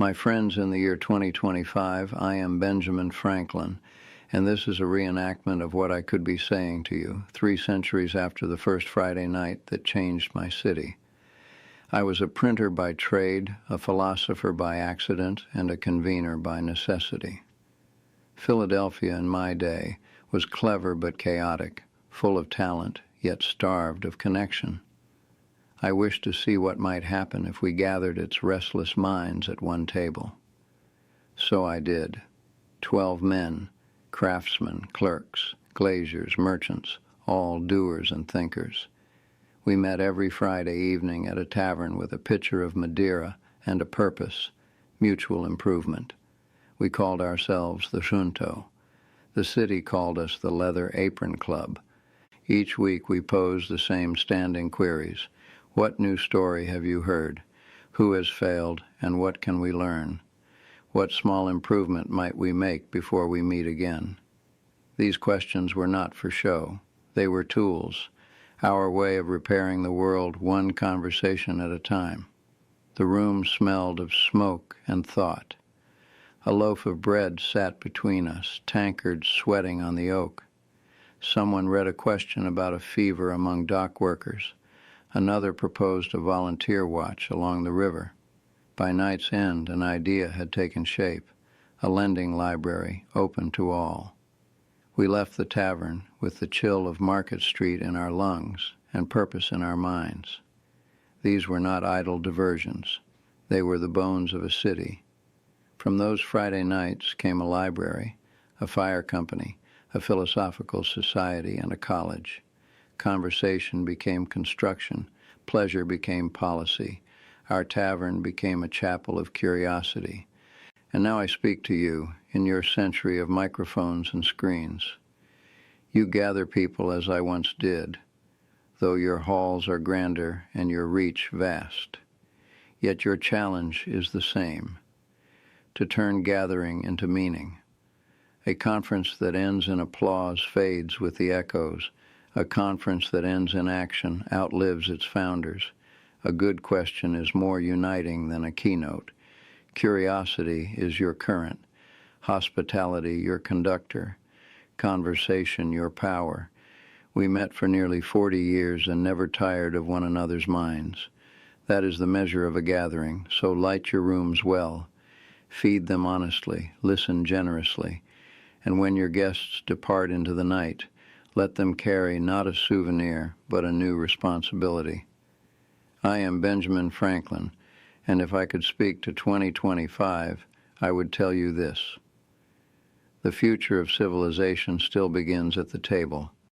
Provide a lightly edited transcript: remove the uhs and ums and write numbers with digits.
My friends, in the year 2025, I am Benjamin Franklin, and this is a reenactment of what I could be saying to you 3 centuries after the first Friday night that changed my city. I was a printer by trade, a philosopher by accident, and a convener by necessity. Philadelphia in my day was clever but chaotic, full of talent, yet starved of connection. I wished to see what might happen if we gathered its restless minds at one table. So I did. 12 men, craftsmen, clerks, glaziers, merchants, all doers and thinkers. We met every Friday evening at a tavern with a pitcher of Madeira and a purpose, mutual improvement. We called ourselves the Junto. The city called us the Leather Apron Club. Each week we posed the same standing queries. What new story have you heard? Who has failed, and what can we learn? What small improvement might we make before we meet again? These questions were not for show. They were tools, our way of repairing the world one conversation at a time. The room smelled of smoke and thought. A loaf of bread sat between us, tankards sweating on the oak. Someone read a question about a fever among dock workers. Another proposed a volunteer watch along the river. By night's end, an idea had taken shape, a lending library open to all. We left the tavern with the chill of Market Street in our lungs and purpose in our minds. These were not idle diversions. They were the bones of a city. From those Friday nights came a library, a fire company, a philosophical society, and a college. Conversation became construction, pleasure became policy. Our tavern became a chapel of curiosity. And now I speak to you in your century of microphones and screens. You gather people as I once did, though your halls are grander and your reach vast. Yet your challenge is the same, to turn gathering into meaning. A conference that ends in applause fades with the echoes. A conference that ends in action outlives its founders. A good question is more uniting than a keynote. Curiosity is your current, hospitality your conductor, conversation your power. We met for nearly 40 years and never tired of one another's minds. That is the measure of a gathering, so light your rooms well. Feed them honestly, listen generously, and when your guests depart into the night, let them carry not a souvenir, but a new responsibility. I am Benjamin Franklin, and if I could speak to 2025, I would tell you this. The future of civilization still begins at the table.